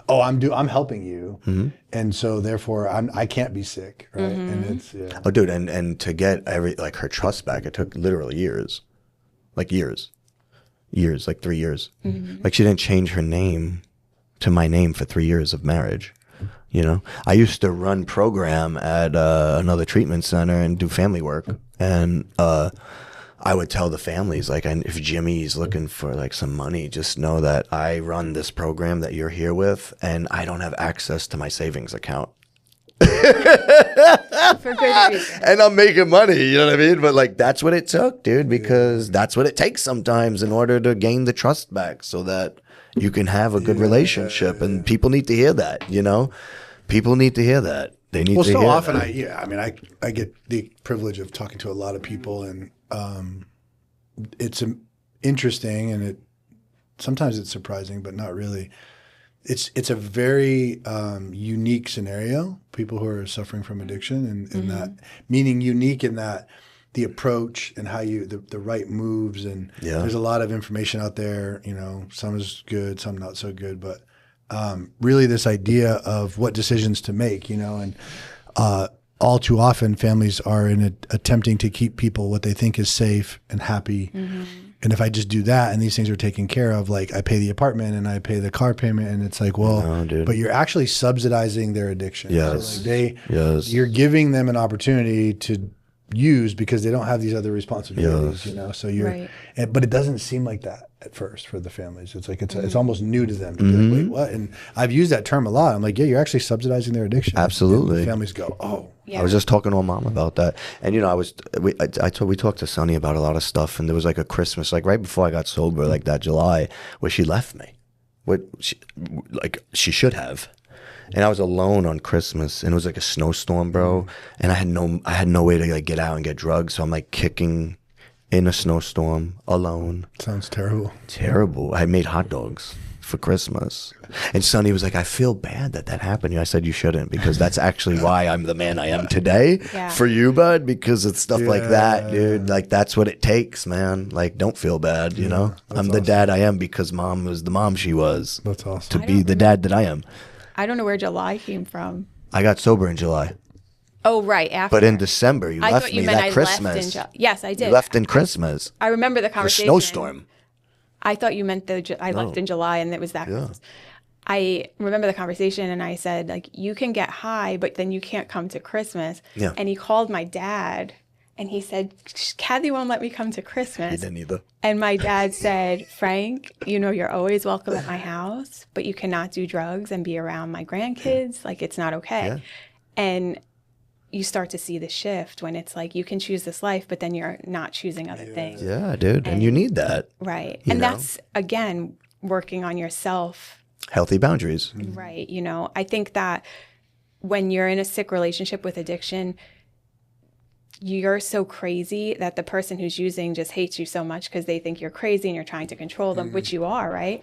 oh, I'm helping you, and so therefore I can't be sick, right? And it's oh, dude, and to get her trust back, it took literally years, like 3 years. Like she didn't change her name to my name for 3 years of marriage. I used to run program at another treatment center and do family work. And I would tell the families, like, if Jimmy's looking for like some money, just know that I run this program that you're here with and I don't have access to my savings account. For good reason. And I'm making money, you know what I mean? But like, that's what it took, dude, because that's what it takes sometimes in order to gain the trust back so that you can have a good relationship. And people need to hear that, People need to hear that. They need to hear that. Well, so often I get the privilege of talking to a lot of people, and it's interesting, and sometimes it's surprising, but not really. It's a very unique scenario. People who are suffering from addiction, and that meaning unique in that the approach and how the right moves, and there's a lot of information out there. Some is good, some not so good, but really this idea of what decisions to make. And all too often families are attempting to keep people what they think is safe and happy. And if I just do that and these things are taken care of, like I pay the apartment and I pay the car payment, and it's like, well, no, but you're actually subsidizing their addiction. Yes. So like you're giving them an opportunity to use because they don't have these other responsibilities, so you're, but it doesn't seem like that at first for the families. It's like, it's almost new to them to be like, wait, what? And I've used that term a lot. I'm like, yeah, you're actually subsidizing their addiction. Absolutely. And families go, oh. Yeah. I was just talking to a mom about that. And, we talked to Sunny about a lot of stuff, and there was like a Christmas, like right before I got sober, like that July, where she left me. She should have. And I was alone on Christmas, and it was like a snowstorm, bro. And I had no way to like get out and get drugs. So I'm like kicking in a snowstorm alone. Sounds terrible. Terrible. I made hot dogs for Christmas. And Sonny was like, I feel bad that happened. I said, you shouldn't, because that's actually why I'm the man I am today for you, bud, because it's stuff like that, dude. Like, that's what it takes, man. Like, don't feel bad, I'm awesome. The dad I am because mom was the mom she was. That's awesome. To be the dad that I am. I don't know where July came from. I got sober in July. Oh, right. After. But in December, you I left thought you me meant that I Christmas. left in Yes, I did. You left in Christmas. I remember the For a conversation. snowstorm. I thought you meant I left in July and it was that Christmas. I remember the conversation and I said, like, you can get high, but then you can't come to Christmas. Yeah. And he called my dad and he said, Kathy won't let me come to Christmas. He didn't either. And my dad said, Frank, you know, you're always welcome at my house, but you cannot do drugs and be around my grandkids. Like, it's not okay. Yeah. And you start to see the shift when it's like, you can choose this life, but then you're not choosing other things. Yeah, dude. And you need that. Right. And that's, again, working on yourself. Healthy boundaries. Right. You know, I think that when you're in a sick relationship with addiction, you're so crazy that the person who's using just hates you so much because they think you're crazy and you're trying to control them, which you are, right?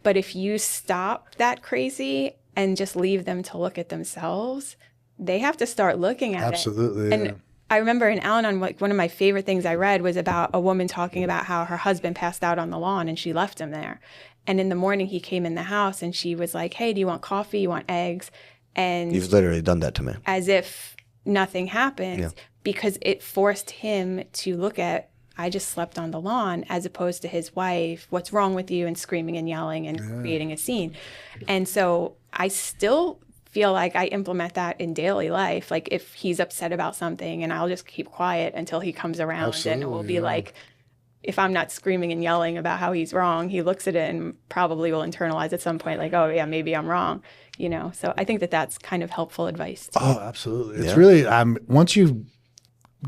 But if you stop that crazy and just leave them to look at themselves, they have to start looking at it. Absolutely. And I remember in Al-Anon, like, one of my favorite things I read was about a woman talking about how her husband passed out on the lawn and she left him there. And in the morning he came in the house and she was like, hey, do you want coffee? You want eggs? And you've literally done that to me. As if nothing happened, because it forced him to look at, I just slept on the lawn, as opposed to his wife, what's wrong with you, and screaming and yelling and creating a scene. And so I still feel like I implement that in daily life. Like, if he's upset about something, and I'll just keep quiet until he comes around. Absolutely, and it will be like, if I'm not screaming and yelling about how he's wrong, he looks at it and probably will internalize at some point, like, oh yeah, maybe I'm wrong, you know? So I think that that's kind of helpful advice too. Oh, absolutely. It's really, once you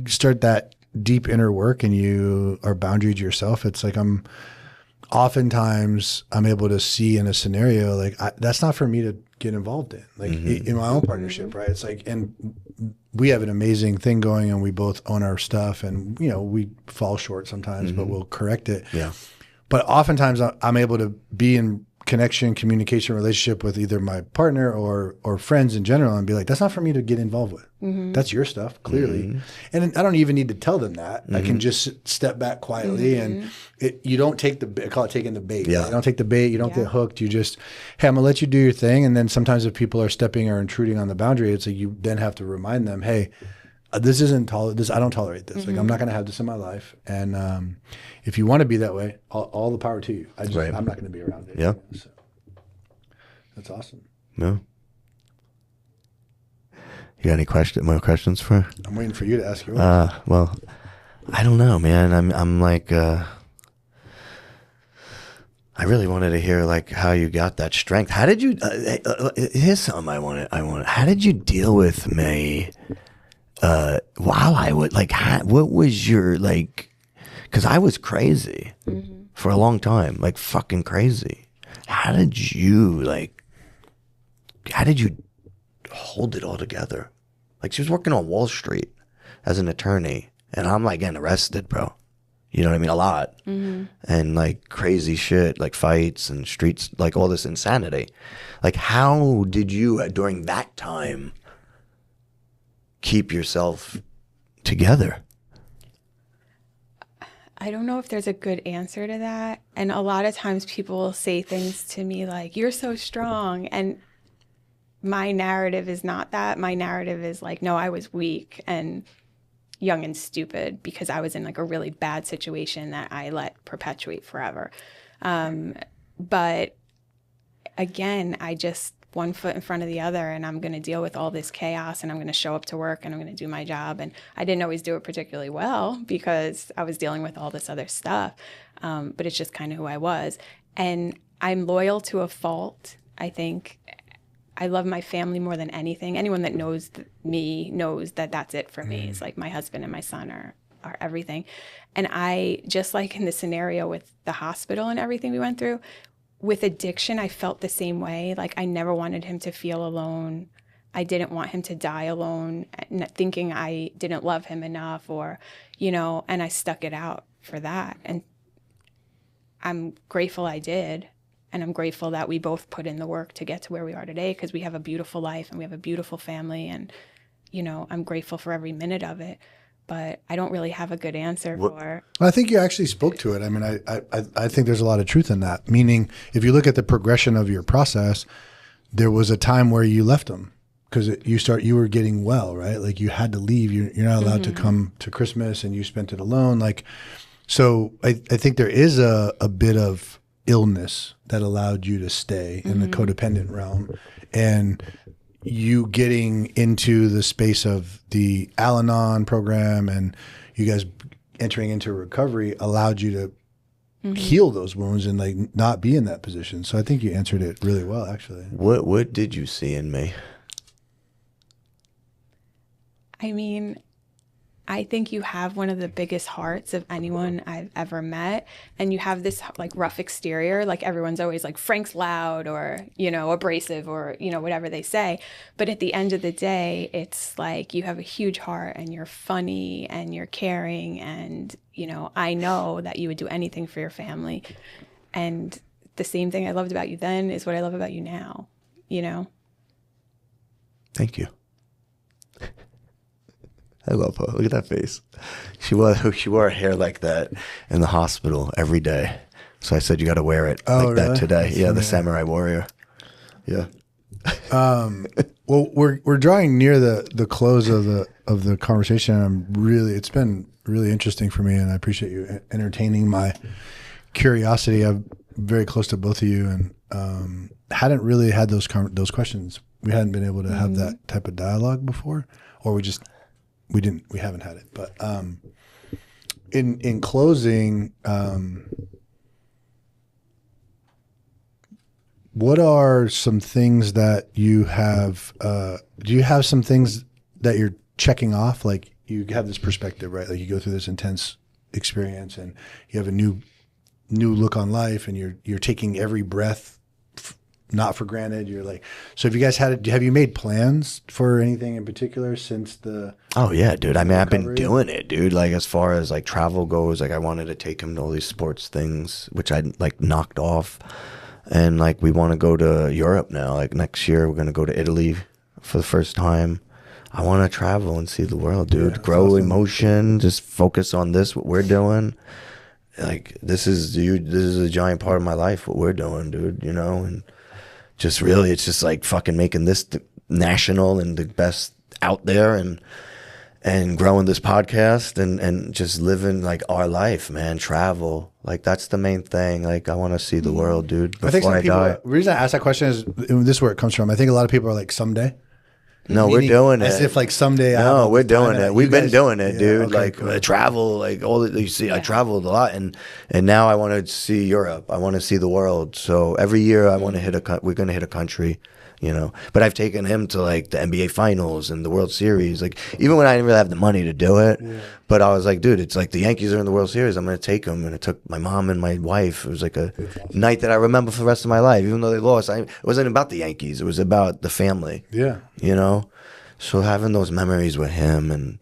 start that deep inner work and you are boundaried yourself, it's like oftentimes I'm able to see in a scenario, like, that's not for me to get involved in, like in my own partnership, right? It's like, and we have an amazing thing going and we both own our stuff, and, you know, we fall short sometimes, but we'll correct it. Yeah. But oftentimes I'm able to be in connection, communication, relationship with either my partner or friends in general, and be like, that's not for me to get involved with. That's your stuff, clearly. And I don't even need to tell them that. I can just step back quietly, and you don't take I call it taking the bait. Yeah. Right? You don't take the bait. You don't get hooked. You just, hey, I'm going to let you do your thing. And then sometimes if people are stepping or intruding on the boundary, it's like you then have to remind them, hey, this isn't I don't tolerate this. Like, I'm not going to have this in my life. And if you want to be that way, all the power to you. I'm not going to be around it. Yeah. So that's awesome. No. You got any more questions for? I'm waiting for you to ask yours. Well, I don't know, man. I'm like, I really wanted to hear, like, how you got that strength. How did you? Here's something I want. How did you deal with me? While I would, like, what was your, like? Because I was crazy for a long time, like fucking crazy. How did you hold it all together? Like, she was working on Wall Street as an attorney, and I'm like getting arrested, bro. You know what I mean? A lot. And like crazy shit, like fights and streets, like all this insanity. Like, how did you, during that time, keep yourself together? I don't know if there's a good answer to that. And a lot of times people will say things to me like, you're so strong. And my narrative is not that. My narrative is like, no, I was weak and young and stupid because I was in like a really bad situation that I let perpetuate forever. But again, I just, one foot in front of the other, and I'm going to deal with all this chaos, and I'm going to show up to work, and I'm going to do my job. And I didn't always do it particularly well because I was dealing with all this other stuff. But it's just kind of who I was. And I'm loyal to a fault. I think I love my family more than anything. Anyone that knows me knows that that's it for me. It's like my husband and my son are everything. And I, just like in the scenario with the hospital and everything we went through, with addiction, I felt the same way. Like, I never wanted him to feel alone. I didn't want him to die alone, thinking I didn't love him enough, or, you know, and I stuck it out for that. And I'm grateful I did. And I'm grateful that we both put in the work to get to where we are today, because we have a beautiful life and we have a beautiful family. And, you know, I'm grateful for every minute of it. But I don't really have a good answer for. I think you actually spoke to it. I mean, I think there's a lot of truth in that. Meaning, if you look at the progression of your process, there was a time where you left him. because you were getting well, right? Like you had to leave. You're not allowed to come to Christmas, and you spent it alone. Like, so I think there is a bit of illness that allowed you to stay in the codependent realm, and you getting into the space of the Al-Anon program and you guys entering into recovery allowed you to heal those wounds and like not be in that position. So I think you answered it really well, actually. What did you see in me? I mean, I think you have one of the biggest hearts of anyone I've ever met. And you have this like rough exterior. Like everyone's always like, Frank's loud or, you know, abrasive or, you know, whatever they say. But at the end of the day, it's like you have a huge heart and you're funny and you're caring. And, you know, I know that you would do anything for your family. And the same thing I loved about you then is what I love about you now, you know? Thank you. I love her. Look at that face. She wore her hair like that in the hospital every day. So I said, you got to wear it like that today. Yeah, the samurai warrior. Yeah. Well, we're drawing near the close of the conversation. It's been really interesting for me, and I appreciate you entertaining my curiosity. I'm very close to both of you, and hadn't really had those questions. We hadn't been able to have that type of dialogue before, or we haven't had it. But in closing, what are some things that you have? Do you have some things that you're checking off? Like you have this perspective, right? Like you go through this intense experience, and you have a new look on life, and you're taking every breath not for granted. You're like, so have you guys have you made plans for anything in particular since the? Oh yeah, dude. I mean, I've been doing it, dude. Like as far as like travel goes, like I wanted to take him to all these sports things, which I like knocked off. And like we want to go to Europe now. Like next year, we're going to go to Italy for the first time. I want to travel and see the world, dude. Yeah, grow awesome. Emotion, just focus on what we're doing. Like this is a giant part of my life, what we're doing, dude, you know? And just really, it's just like fucking making this national and the best out there and growing this podcast and just living like our life, man. Travel. Like that's the main thing. Like I want to see the world, dude, before I think some people, die. the reason I ask that question is this is where it comes from. I think a lot of people are like, someday. No, we're doing it. As if like someday. No, we're doing it. We've been doing it, dude. Okay, like cool. travel, like all that you see. I traveled a lot, and now I want to see Europe. I want to see the world. So every year I want to we're going to hit a country, you know. But I've taken him to like the NBA Finals and the World Series. Like even when I didn't really have the money to do it, but I was like, dude, it's like the Yankees are in the World Series. I'm going to take them, and it took my mom and my wife. It was like a night that I remember for the rest of my life, even though they lost. It wasn't about the Yankees. It was about the family. Yeah, you know. So having those memories with him and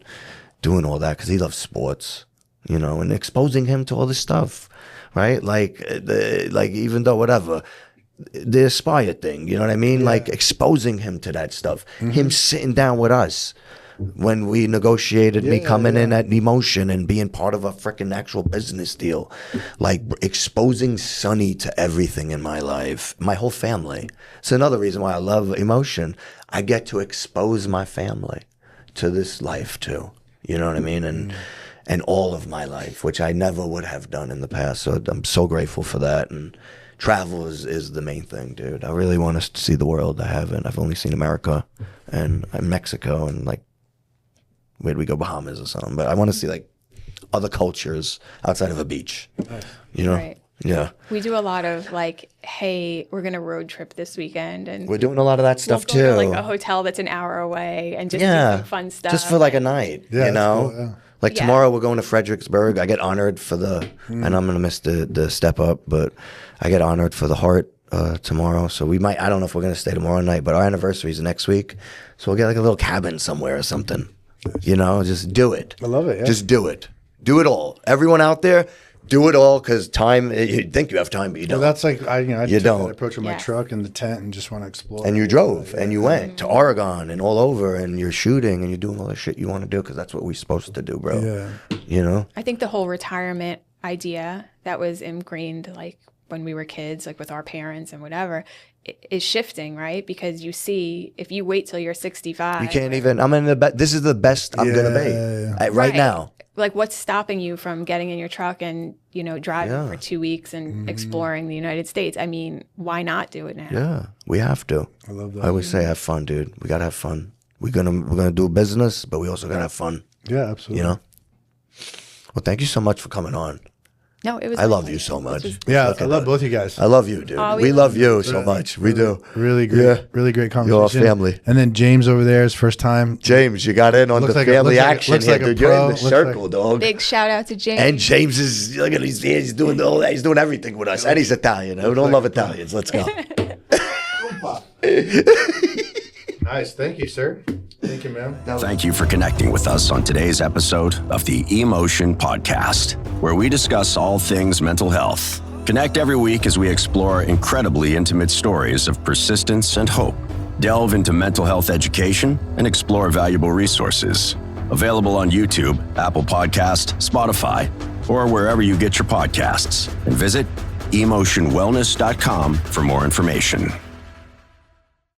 doing all that, because he loves sports, you know, and exposing him to all this stuff, right? Like even though whatever, the Aspire thing, you know what I mean? Like exposing him to that stuff. Him sitting down with us when we negotiated me coming in at Emotion and being part of a freaking actual business deal. Like exposing Sonny to everything in my life, my whole family. It's another reason why I love Emotion. I get to expose my family to this life too. You know what I mean? And all of my life, which I never would have done in the past. So I'm so grateful for that. And travel is the main thing, dude. I really want to see the world. I haven't. I've only seen America and Mexico and like, where'd we go? Bahamas or something. But I want to see like other cultures outside of a beach, you know? Right. Yeah. We do a lot of like, hey, we're going to road trip this weekend. And we're doing a lot of that stuff we'll go too. to like a hotel that's an hour away and just do some fun stuff. Just for like a night, you know? Cool, yeah. Like tomorrow we're going to Fredericksburg. I get honored for and I'm going to miss the step up, but I get honored for the heart tomorrow. So we might, I don't know if we're going to stay tomorrow night, but our anniversary is next week. So we'll get like a little cabin somewhere or something, you know, just do it. I love it. Yeah. Just do it. Do it all. Everyone out there, do it all, because time, you think you have time, but you don't. Well, that's like, I you took don't. that approach with my truck and the tent and just want to explore. And you drove and you went to Oregon and all over and you're shooting and you're doing all the shit you want to do, because that's what we're supposed to do, bro. Yeah. You know? I think the whole retirement idea that was ingrained like when we were kids, like with our parents and whatever, is shifting, right? Because you see, if you wait till you're 65, you can't even. I'm in the this is the best I'm gonna be right now. Like, what's stopping you from getting in your truck and, you know, driving for 2 weeks and exploring the United States? I mean, why not do it now? Yeah, we have to. I love that. I always say, have fun, dude. We gotta have fun. We're gonna do business, but we also gotta have fun. Yeah, absolutely. You know. Well, thank you so much for coming on. No, it was. I love you so much. Yeah, I love both you guys. I love you, dude. Oh, we love you so much. We do. Really great, really great conversation. You're our family. And then James over there is first time. James, you got in on the family action here, dude. You're in the circle, dog. Big shout out to James. And James is, look at he's doing all that. He's doing everything with us. And he's Italian. Who don't love Italians? Let's go. Nice. Thank you, sir. Thank you, man. Thank you for connecting with us on today's episode of the Emotion Podcast, where we discuss all things mental health. Connect every week as we explore incredibly intimate stories of persistence and hope. Delve into mental health education and explore valuable resources. Available on YouTube, Apple Podcast, Spotify, or wherever you get your podcasts. And visit emotionwellness.com for more information.